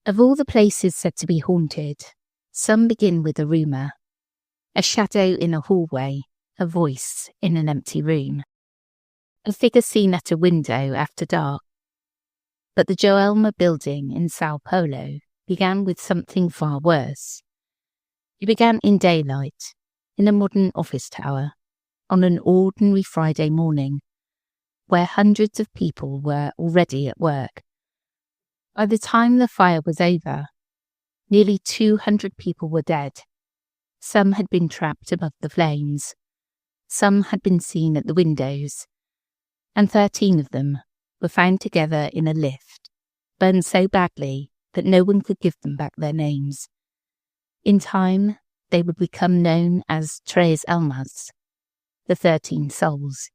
Of all the places said to be haunted, some begin with a rumour. A shadow in a hallway, a voice in an empty room. A figure seen at a window after dark. But the Joelma building in Sao Paulo began with something far worse. It began in daylight, in a modern office tower, on an ordinary Friday morning, where hundreds of people were already at work. By the time the fire was over, nearly 200 people were dead. Some had been trapped above the flames. Some had been seen at the windows, and 13 of them were found together in a lift, burned so badly that no one could give them back their names. In time, they would become known as Tres Almas, the 13 souls.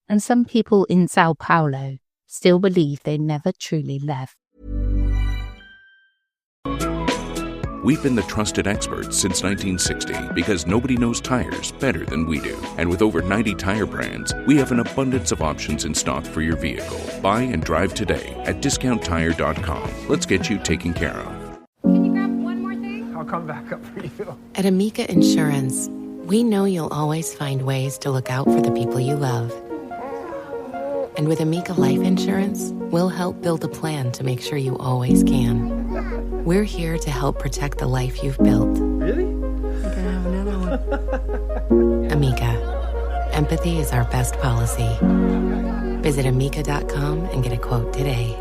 And some people in Sao Paulo still believe they never truly left. We've been the trusted experts since 1960 because nobody knows tires better than we do. And with over 90 tire brands, we have an abundance of options in stock for your vehicle. Buy and drive today at discounttire.com. Let's get you taken care of. Can you grab one more thing? I'll come back up for you. At Amica Insurance, we know you'll always find ways to look out for the people you love. And with Amica Life Insurance, we'll help build a plan to make sure you always can. We're here to help protect the life you've built. Really? I can have another one. Amica. Empathy is our best policy. Visit amica.com and get a quote today.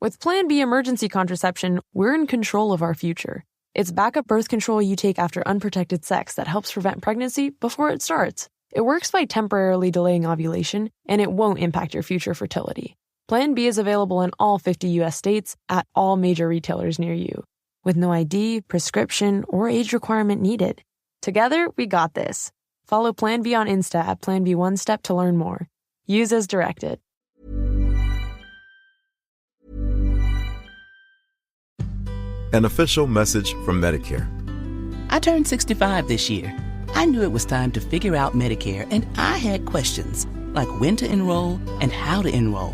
With Plan B emergency contraception, we're in control of our future. It's backup birth control you take after unprotected sex that helps prevent pregnancy before it starts. It works by temporarily delaying ovulation, and it won't impact your future fertility. Plan B is available in all 50 U.S. states at all major retailers near you, with no ID, prescription, or age requirement needed. Together, we got this. Follow Plan B on Insta at Plan B One Step to learn more. Use as directed. An official message from Medicare. I turned 65 this year. I knew it was time to figure out Medicare, and I had questions, like when to enroll and how to enroll.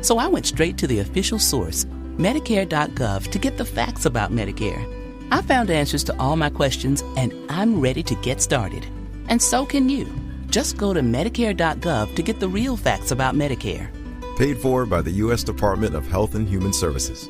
So I went straight to the official source, Medicare.gov, to get the facts about Medicare. I found answers to all my questions, and I'm ready to get started. And so can you. Just go to Medicare.gov to get the real facts about Medicare. Paid for by the U.S. Department of Health and Human Services.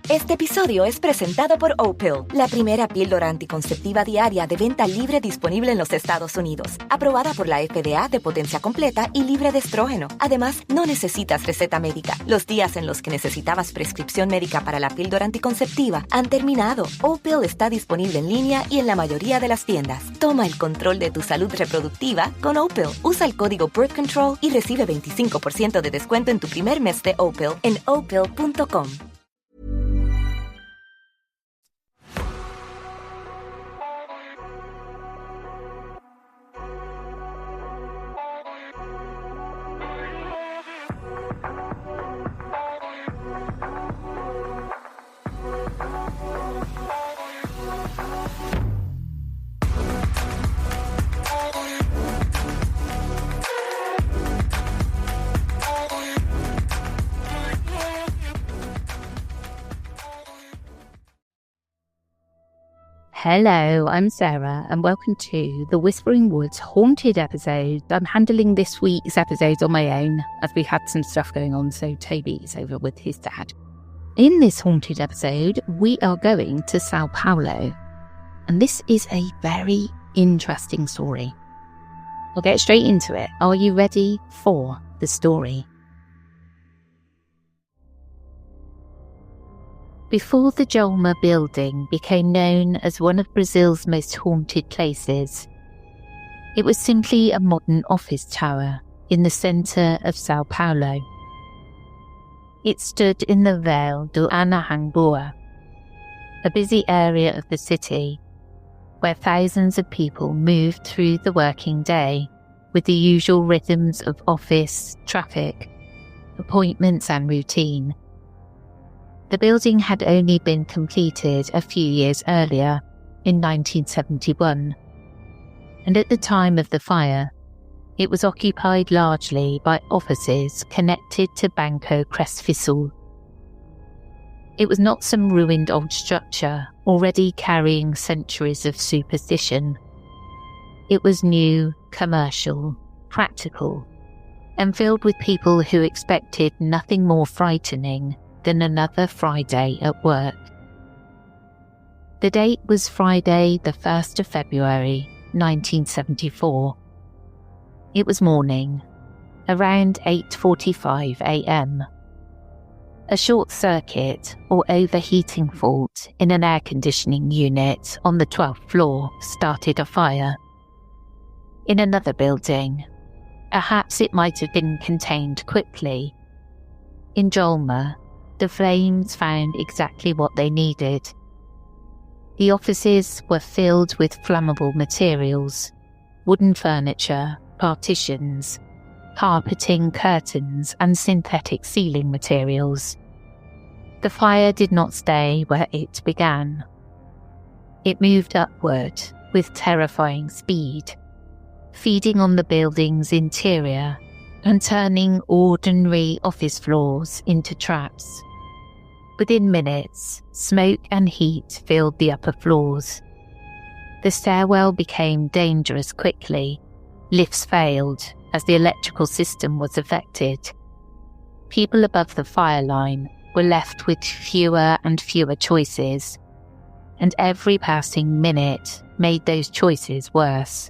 Este episodio es presentado por Opill, la primera píldora anticonceptiva diaria de venta libre disponible en los Estados Unidos. Aprobada por la FDA de potencia completa y libre de estrógeno. Además, no necesitas receta médica. Los días en los que necesitabas prescripción médica para la píldora anticonceptiva han terminado. Opill está disponible en línea y en la mayoría de las tiendas. Toma el control de tu salud reproductiva con Opill. Usa el código BIRTHCONTROL y recibe 25% de descuento en tu primer mes de Opill en opill.com. Hello, I'm Sarah, and welcome to the Whispering Woods Haunted episode. I'm handling this week's episode on my own, as we had some stuff going on, so Toby's over with his dad. In this haunted episode, we are going to Sao Paulo, and this is a very interesting story. I'll get straight into it. Are you ready for the story? Before the Joelma building became known as one of Brazil's most haunted places, it was simply a modern office tower in the centre of Sao Paulo. It stood in the Vale do Anahangua, a busy area of the city where thousands of people moved through the working day with the usual rhythms of office, traffic, appointments and routine. The building had only been completed a few years earlier, in 1971, and at the time of the fire, It was occupied largely by offices connected to Banco Cresfisul. It was not some ruined old structure already carrying centuries of superstition. It was new, commercial, practical, and filled with people who expected nothing more frightening than another Friday at work. The date was Friday, the 1st of February, 1974. It was morning, around 8:45 a.m. A short circuit or overheating fault in an air conditioning unit on the 12th floor started a fire. In another building, perhaps it might have been contained quickly. In Joelma, the flames found exactly what they needed. The offices were filled with flammable materials, wooden furniture, partitions, carpeting, curtains, and synthetic ceiling materials. The fire did not stay where it began. It moved upward with terrifying speed, feeding on the building's interior and turning ordinary office floors into traps. Within minutes, smoke and heat filled the upper floors. The stairwell became dangerous quickly. Lifts failed as the electrical system was affected. People above the fire line were left with fewer and fewer choices, and every passing minute made those choices worse.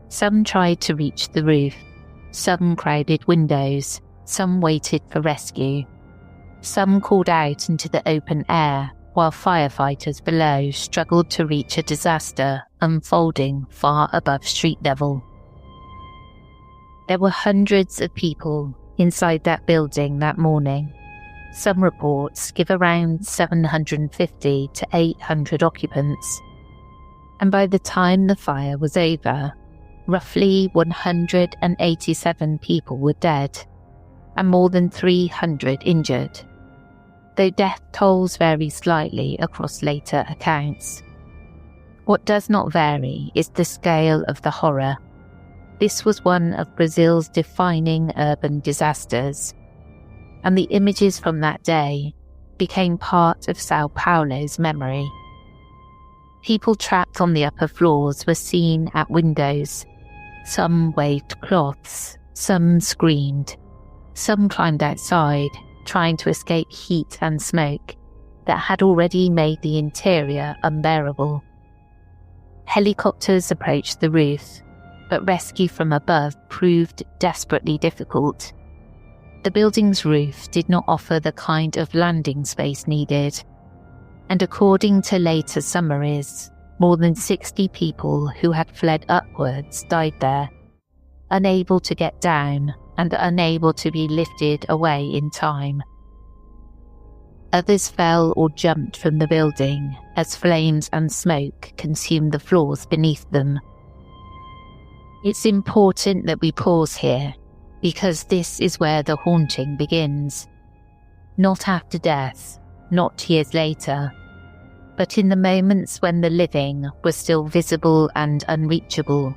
Some tried to reach the roof, some crowded windows, some waited for rescue. Some called out into the open air, while firefighters below struggled to reach a disaster unfolding far above street level. There were hundreds of people inside that building that morning. Some reports give around 750 to 800 occupants. And by the time the fire was over, roughly 187 people were dead, and more than 300 injured, though death tolls vary slightly across later accounts. What does not vary is the scale of the horror. This was one of Brazil's defining urban disasters, and the images from that day became part of Sao Paulo's memory. People trapped on the upper floors were seen at windows. Some waved cloths, some screamed. Some climbed outside, trying to escape heat and smoke that had already made the interior unbearable. Helicopters approached the roof, but rescue from above proved desperately difficult. The building's roof did not offer the kind of landing space needed, and according to later summaries, more than 60 people who had fled upwards died there, unable to get down and unable to be lifted away in time. Others fell or jumped from the building as flames and smoke consumed the floors beneath them. It's important that we pause here, because this is where the haunting begins. Not after death, not years later, but in the moments when the living was still visible and unreachable.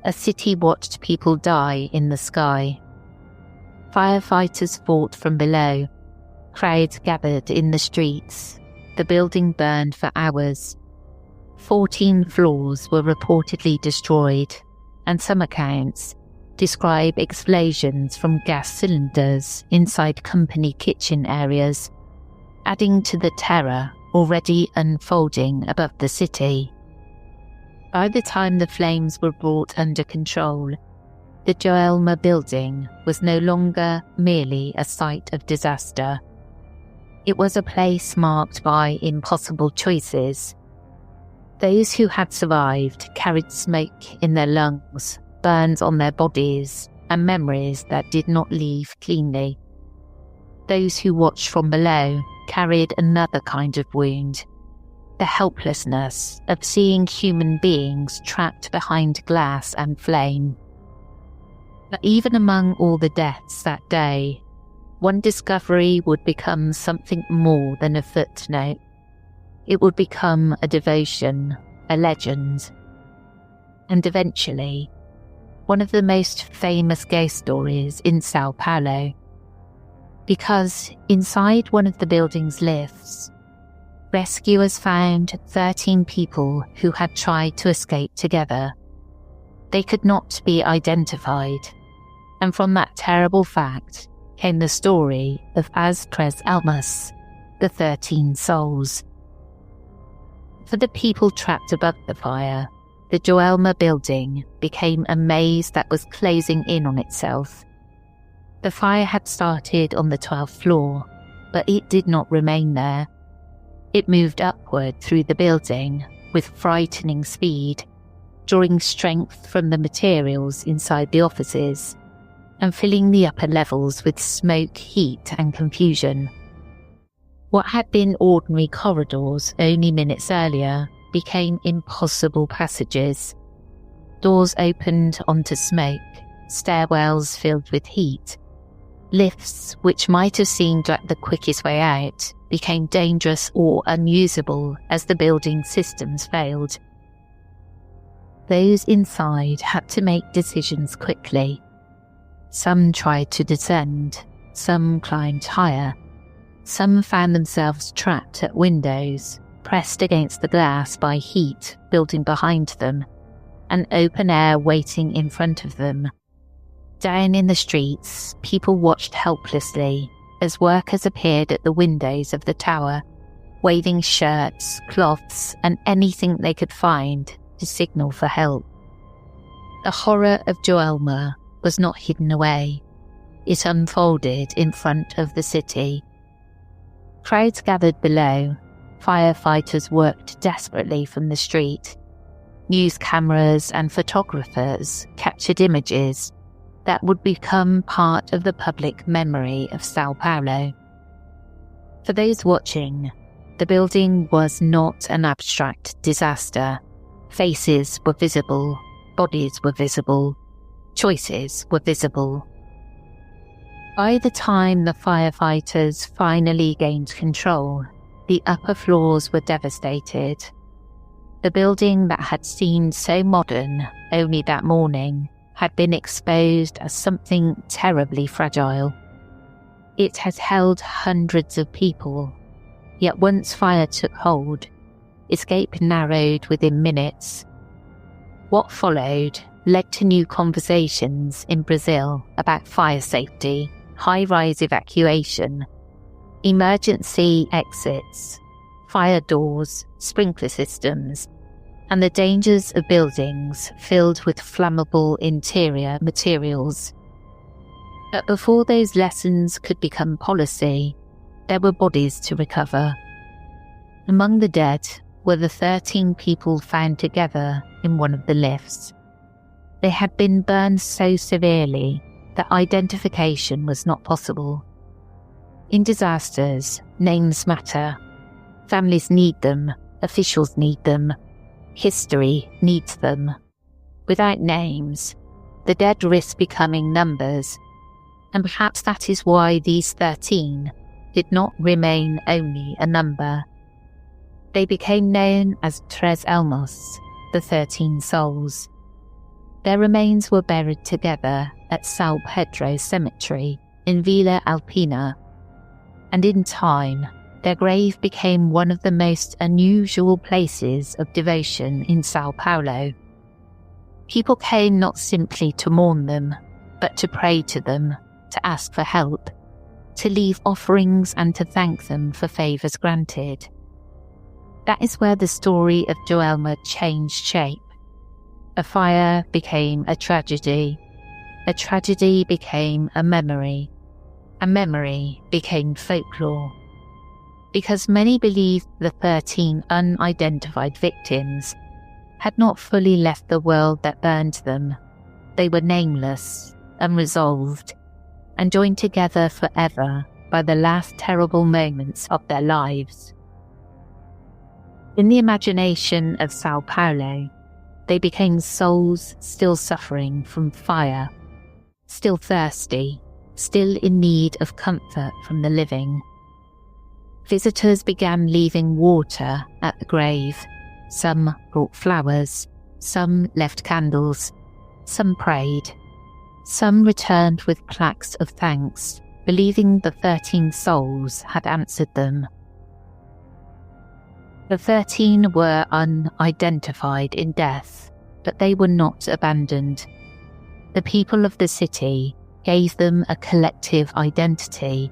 A city watched people die in the sky. Firefighters fought from below. Crowds gathered in the streets. The building burned for hours. 14 floors were reportedly destroyed, and some accounts describe explosions from gas cylinders inside company kitchen areas, adding to the terror already unfolding above the city. By the time the flames were brought under control, the Joelma building was no longer merely a site of disaster. It was a place marked by impossible choices. Those who had survived carried smoke in their lungs, burns on their bodies, and memories that did not leave cleanly. Those who watched from below carried another kind of wound, the helplessness of seeing human beings trapped behind glass and flame. But even among all the deaths that day, one discovery would become something more than a footnote. It would become a devotion, a legend. And eventually, one of the most famous ghost stories in Sao Paulo, because inside one of the building's lifts, rescuers found 13 people who had tried to escape together. They could not be identified, and from that terrible fact came the story of As Tres Almas, the 13 souls. For the people trapped above the fire, the Joelma building became a maze that was closing in on itself. The fire had started on the 12th floor, but it did not remain there. It moved upward through the building with frightening speed, drawing strength from the materials inside the offices and filling the upper levels with smoke, heat, and confusion. What had been ordinary corridors only minutes earlier became impossible passages. Doors opened onto smoke, stairwells filled with heat. Lifts, which might have seemed like the quickest way out, became dangerous or unusable as the building's systems failed. Those inside had to make decisions quickly. Some tried to descend, some climbed higher. Some found themselves trapped at windows, pressed against the glass by heat building behind them, and open air waiting in front of them. Down in the streets, people watched helplessly as workers appeared at the windows of the tower, waving shirts, cloths, and anything they could find to signal for help. The horror of Joelma was not hidden away. It unfolded in front of the city. Crowds gathered below. Firefighters worked desperately from the street. News cameras and photographers captured images that would become part of the public memory of Sao Paulo. For those watching, the building was not an abstract disaster. Faces were visible, bodies were visible, choices were visible. By the time the firefighters finally gained control, the upper floors were devastated. The building that had seemed so modern only that morning had been exposed as something terribly fragile. It had held hundreds of people, yet once fire took hold, escape narrowed within minutes. What followed led to new conversations in Brazil about fire safety, high-rise evacuation, emergency exits, fire doors, sprinkler systems, and the dangers of buildings filled with flammable interior materials. But before those lessons could become policy, there were bodies to recover. Among the dead were the 13 people found together in one of the lifts. They had been burned so severely that identification was not possible. In disasters, names matter. Families need them, officials need them, history needs them. Without names, the dead risk becoming numbers, and perhaps that is why these 13 did not remain only a number. They became known as Tres Almas, the 13 souls. Their remains were buried together at São Pedro Cemetery in Vila Alpina, and in time, their grave became one of the most unusual places of devotion in Sao Paulo. People came not simply to mourn them, but to pray to them, to ask for help, to leave offerings and to thank them for favours granted. That is where the story of Joelma changed shape. A fire became a tragedy became a memory became folklore. Because many believed the 13 unidentified victims had not fully left the world that burned them. They were nameless, unresolved, and joined together forever by the last terrible moments of their lives. In the imagination of Sao Paulo, they became souls still suffering from fire, still thirsty, still in need of comfort from the living. Visitors began leaving water at the grave. Some brought flowers, some left candles, Some prayed. Some returned with plaques of thanks, believing the 13 souls had answered them. The 13 were unidentified in death, but they were not abandoned. The people of the city gave them a collective identity,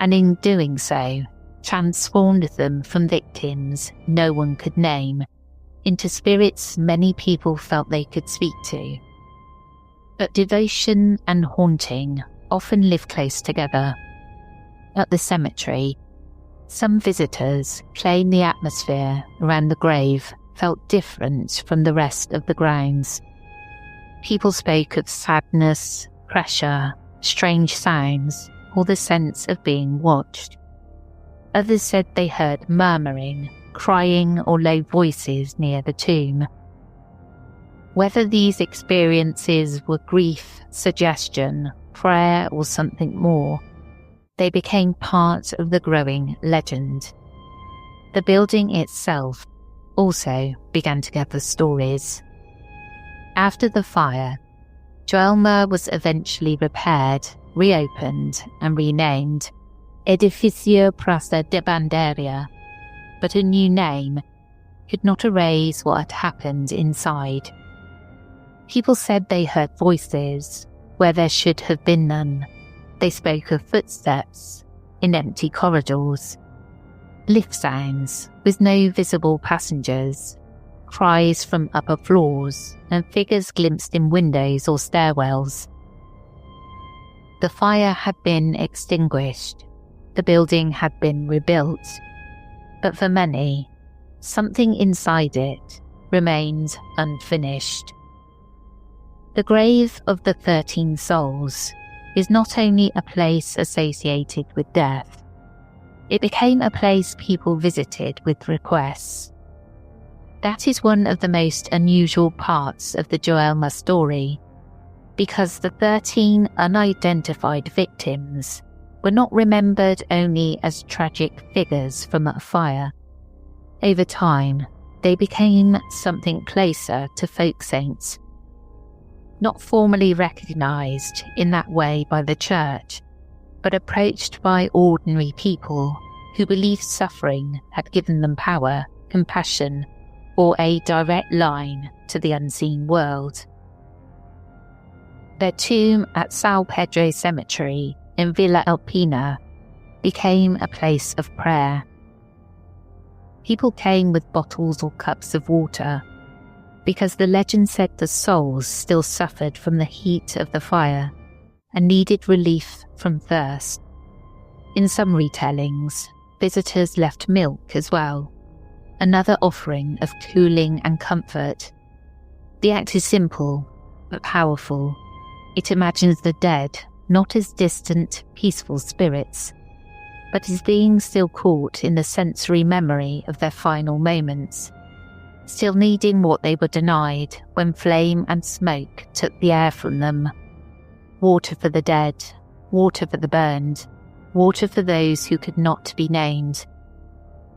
and in doing so, transformed them from victims no one could name into spirits many people felt they could speak to. But devotion and haunting often live close together. At the cemetery, some visitors claim the atmosphere around the grave felt different from the rest of the grounds. People spoke of sadness, pressure, strange sounds, or the sense of being watched. Others said they heard murmuring, crying, or low voices near the tomb. Whether these experiences were grief, suggestion, prayer, or something more, they became part of the growing legend. The building itself also began to gather stories. After the fire, Joelma was eventually repaired, reopened, and renamed Edificio Praça de Bandeira, but a new name could not erase what had happened inside. People said they heard voices where there should have been none. They spoke of footsteps in empty corridors, lift sounds with no visible passengers, cries from upper floors, and figures glimpsed in windows or stairwells. The fire had been extinguished. The building had been rebuilt. But for many, something inside it remained unfinished. The grave of the 13 souls is not only a place associated with death, it became a place people visited with requests. That is one of the most unusual parts of the Joelma story, because the 13 unidentified victims were not remembered only as tragic figures from a fire. Over time, they became something closer to folk saints. Not formally recognised in that way by the church, but approached by ordinary people who believed suffering had given them power, compassion, or a direct line to the unseen world. Their tomb at São Pedro Cemetery in Vila Alpina became a place of prayer. People came with bottles or cups of water, because the legend said the souls still suffered from the heat of the fire and needed relief from thirst. In some retellings, visitors left milk as well, another offering of cooling and comfort. The act is simple, but powerful. It imagines the dead not as distant, peaceful spirits, but as beings still caught in the sensory memory of their final moments, still needing what they were denied when flame and smoke took the air from them. Water for the dead, water for the burned, water for those who could not be named.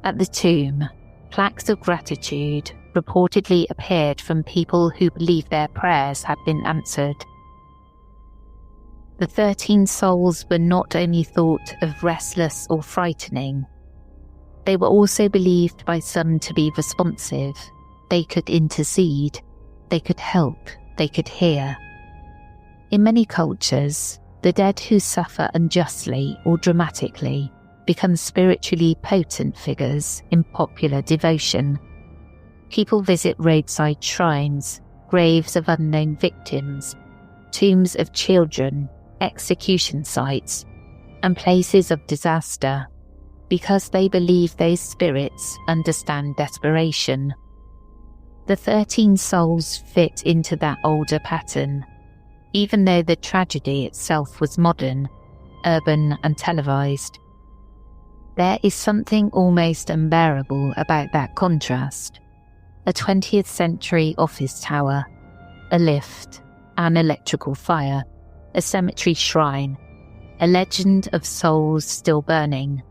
At the tomb, plaques of gratitude reportedly appeared from people who believed their prayers had been answered. The 13 souls were not only thought of restless or frightening, they were also believed by some to be responsive. They could intercede, they could help, they could hear. In many cultures, the dead who suffer unjustly or dramatically become spiritually potent figures in popular devotion. People visit roadside shrines, graves of unknown victims, tombs of children, execution sites, and places of disaster, because they believe those spirits understand desperation. The 13 souls fit into that older pattern, even though the tragedy itself was modern, urban, and televised. There is something almost unbearable about that contrast. A 20th century office tower, a lift, an electrical fire, a cemetery shrine, a legend of souls still burning.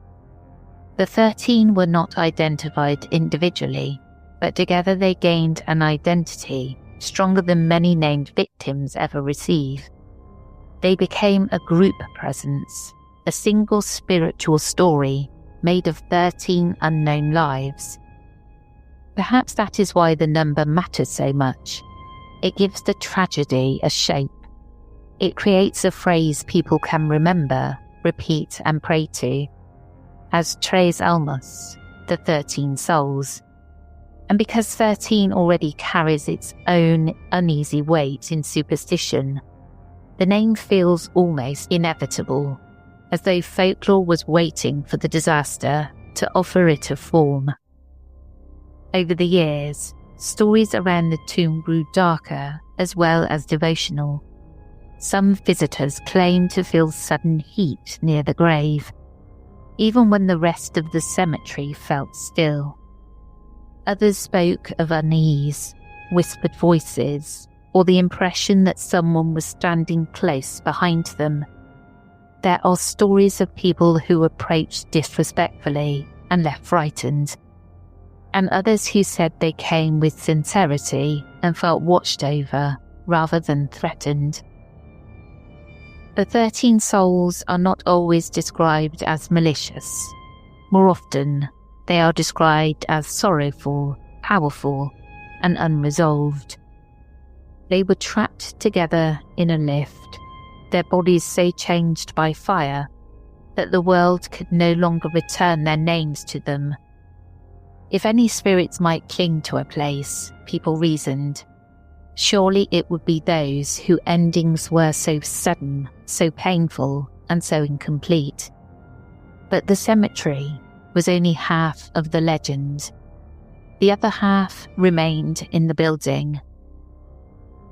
The 13 were not identified individually, but together they gained an identity stronger than many named victims ever receive. They became a group presence, a single spiritual story made of 13 unknown lives. Perhaps that is why the number matters so much. It gives the tragedy a shape. It creates a phrase people can remember, repeat and pray to, as Tres Almas, the 13 souls. And because 13 already carries its own uneasy weight in superstition, the name feels almost inevitable, as though folklore was waiting for the disaster to offer it a form. Over the years, stories around the tomb grew darker as well as devotional. Some visitors claimed to feel sudden heat near the grave, even when the rest of the cemetery felt still. Others spoke of unease, whispered voices, or the impression that someone was standing close behind them. There are stories of people who approached disrespectfully and left frightened, and others who said they came with sincerity and felt watched over rather than threatened. The 13 souls are not always described as malicious. More often, they are described as sorrowful, powerful, and unresolved. They were trapped together in a lift, their bodies so changed by fire that the world could no longer return their names to them. If any spirits might cling to a place, people reasoned, surely it would be those whose endings were so sudden, so painful, and so incomplete. But the cemetery was only half of the legend. The other half remained in the building.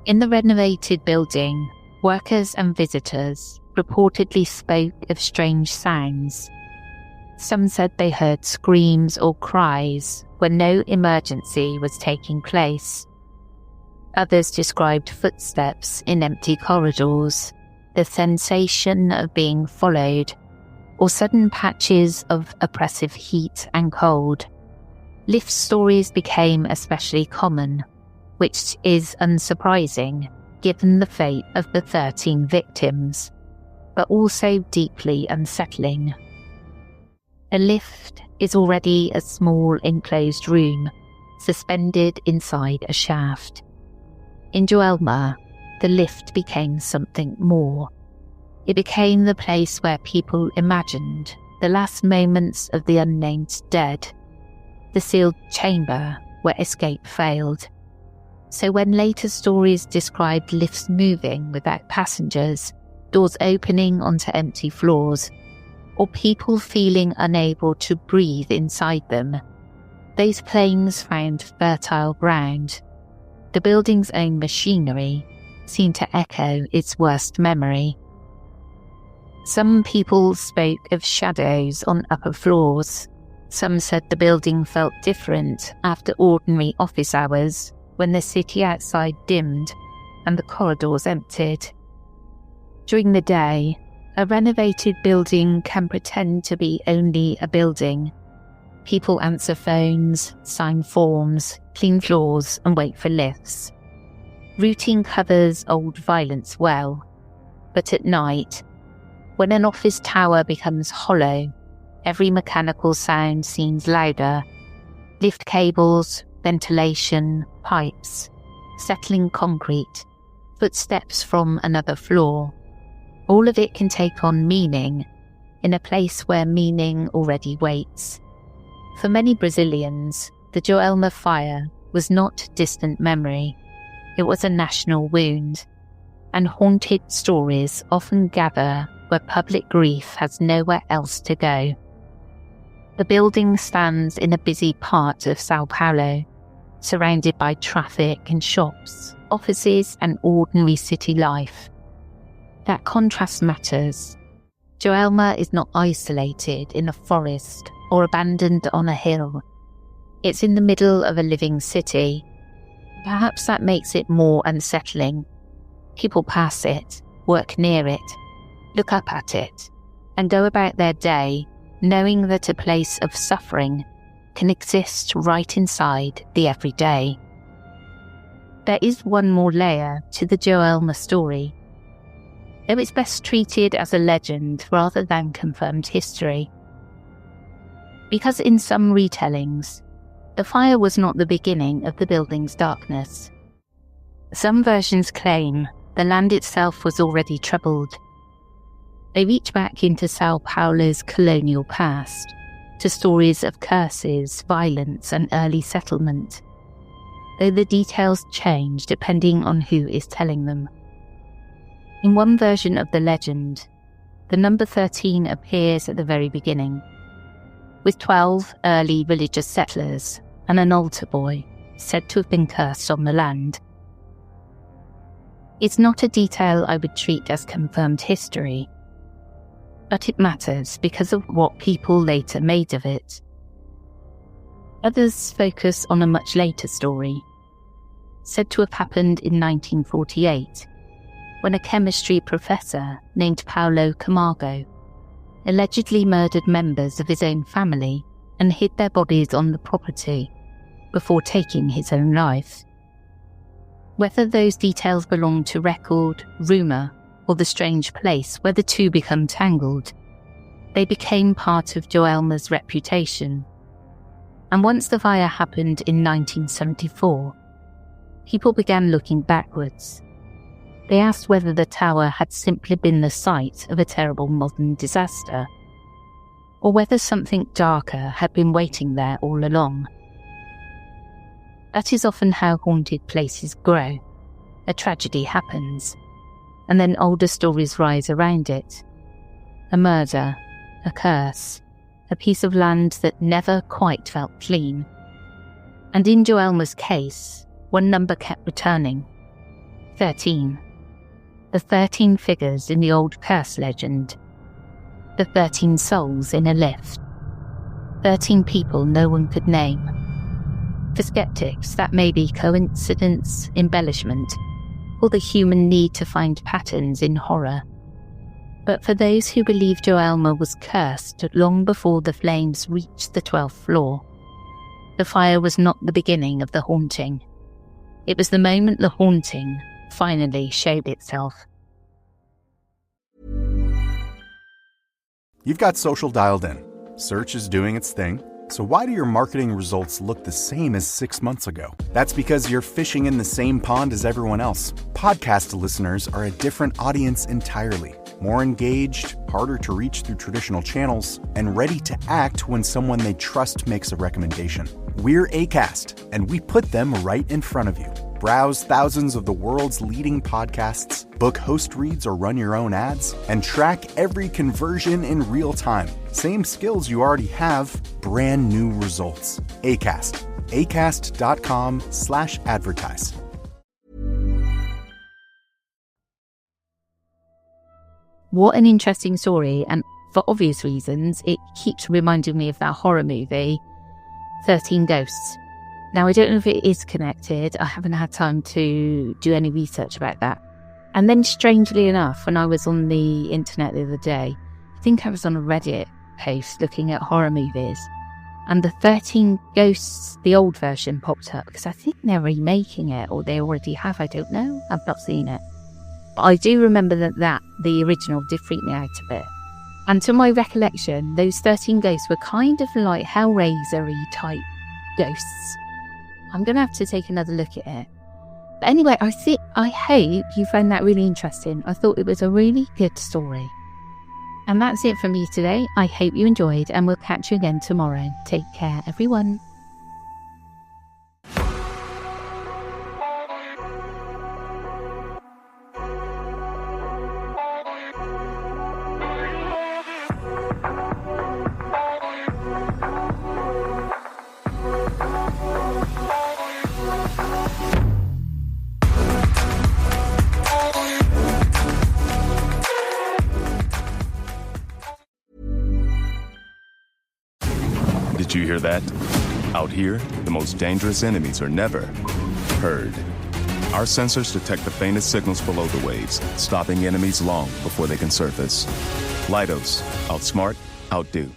In the renovated building, workers and visitors reportedly spoke of strange sounds. Some said they heard screams or cries when no emergency was taking place. Others described footsteps in empty corridors, the sensation of being followed, or sudden patches of oppressive heat and cold. Lift stories became especially common, which is unsurprising given the fate of the 13 victims, but also deeply unsettling. A lift is already a small enclosed room, suspended inside a shaft. In Joelma, the lift became something more. It became the place where people imagined the last moments of the unnamed dead, the sealed chamber where escape failed. So when later stories described lifts moving without passengers, doors opening onto empty floors, or people feeling unable to breathe inside them, those claims found fertile ground. The building's own machinery seemed to echo its worst memory. Some people spoke of shadows on upper floors. Some said the building felt different after ordinary office hours, when the city outside dimmed and the corridors emptied. During the day, a renovated building can pretend to be only a building. People answer phones, sign forms, clean floors, and wait for lifts. Routine covers old violence well, but at night, when an office tower becomes hollow, every mechanical sound seems louder. Lift cables, ventilation, pipes, settling concrete, footsteps from another floor. All of it can take on meaning in a place where meaning already waits. For many Brazilians, the Joelma fire was not distant memory. It was a national wound, and haunted stories often gather where public grief has nowhere else to go. The building stands in a busy part of Sao Paulo, surrounded by traffic and shops, offices, and ordinary city life. That contrast matters. Joelma is not isolated in a forest or abandoned on a hill. It's in the middle of a living city. Perhaps that makes it more unsettling. People pass it, work near it, look up at it, and go about their day knowing that a place of suffering can exist right inside the everyday. there is one more layer to the Joelma story, though it's best treated as a legend rather than confirmed history. Because in some retellings, the fire was not the beginning of the building's darkness. Some versions claim the land itself was already troubled. They reach back into Sao Paulo's colonial past, to stories of curses, violence, and early settlement, though the details change depending on who is telling them. In one version of the legend, the number 13 appears at the very beginning, with 12 early religious settlers and an altar boy said to have been cursed on the land. It's not a detail I would treat as confirmed history, but it matters because of what people later made of it. Others focus on a much later story, said to have happened in 1948, when a chemistry professor named Paulo Camargo allegedly murdered members of his own family and hid their bodies on the property before taking his own life. Whether those details belong to record, rumour, or the strange place where the two become tangled, they became part of Joelma's reputation. And once the fire happened in 1974, people began looking backwards. They asked whether the tower had simply been the site of a terrible modern disaster, or whether something darker had been waiting there all along. That is often how haunted places grow. A tragedy happens, and then older stories rise around it. A murder, a curse, a piece of land that never quite felt clean. And in Joelma's case, one number kept returning: 13. The 13 figures in the old curse legend. The 13 souls in a lift. 13 people no one could name. For skeptics, that may be coincidence, embellishment, or the human need to find patterns in horror. But for those who believe Joelma was cursed long before the flames reached the 12th floor, the fire was not the beginning of the haunting. It was the moment the haunting finally showed itself. You've got social dialed in. Search is doing its thing. So why do your marketing results look the same as 6 months ago? That's because you're fishing in the same pond as everyone else. Podcast listeners are a different audience entirely. More engaged, harder to reach through traditional channels, and ready to act when someone they trust makes a recommendation. We're Acast, and we put them right in front of you. Browse thousands of the world's leading podcasts, book host reads or run your own ads, and track every conversion in real time. Same skills you already have, brand new results. Acast. Acast.com/advertise. What an interesting story, and for obvious reasons, it keeps reminding me of that horror movie, 13 Ghosts. Now, I don't know if it is connected. I haven't had time to do any research about that. And then, strangely enough, when I was on the internet the other day, I think I was on a Reddit post looking at horror movies, and the 13 Ghosts, the old version, popped up, because I think they're remaking it, or they already have, I don't know. I've not seen it. But I do remember that the original did freak me out a bit. And to my recollection, those 13 ghosts were kind of like Hellraiser-y type ghosts. I'm going to have to take another look at it. But anyway, I hope you found that really interesting. I thought it was a really good story. And that's it for me today. I hope you enjoyed, and we'll catch you again tomorrow. Take care, everyone. Did you hear that? Out here, the most dangerous enemies are never heard. Our sensors detect the faintest signals below the waves, stopping enemies long before they can surface. Leidos, outsmart, outdo.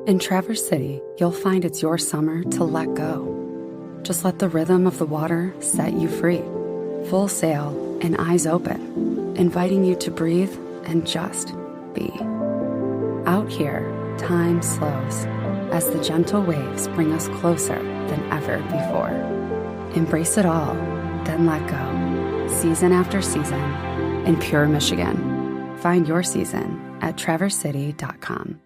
In Traverse City, you'll find it's your summer to let go. Just let the rhythm of the water set you free. Full sail and eyes open, inviting you to breathe and just be. Out here, time slows as the gentle waves bring us closer than ever before. Embrace it all, then let go. Season after season in pure Michigan. Find your season at traversity.com.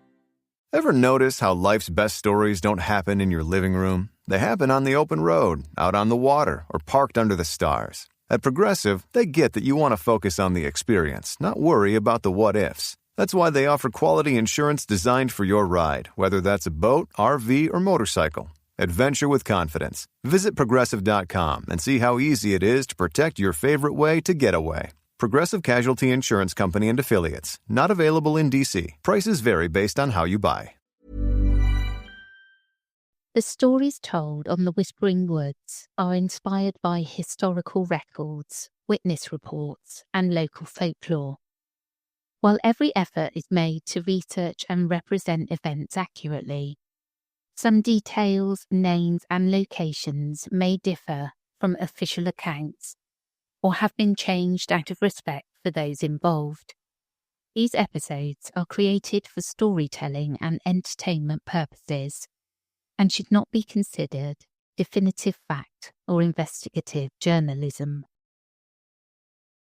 Ever notice how life's best stories don't happen in your living room? They happen on the open road, out on the water, or parked under the stars. At Progressive, they get that you want to focus on the experience, not worry about the what-ifs. That's why they offer quality insurance designed for your ride, whether that's a boat, RV, or motorcycle. Adventure with confidence. Visit Progressive.com and see how easy it is to protect your favorite way to get away. Progressive Casualty Insurance Company and Affiliates. Not available in D.C. Prices vary based on how you buy. The stories told on the Whispering Woods are inspired by historical records, witness reports, and local folklore. While every effort is made to research and represent events accurately, some details, names, and locations may differ from official accounts or have been changed out of respect for those involved. These episodes are created for storytelling and entertainment purposes and should not be considered definitive fact or investigative journalism.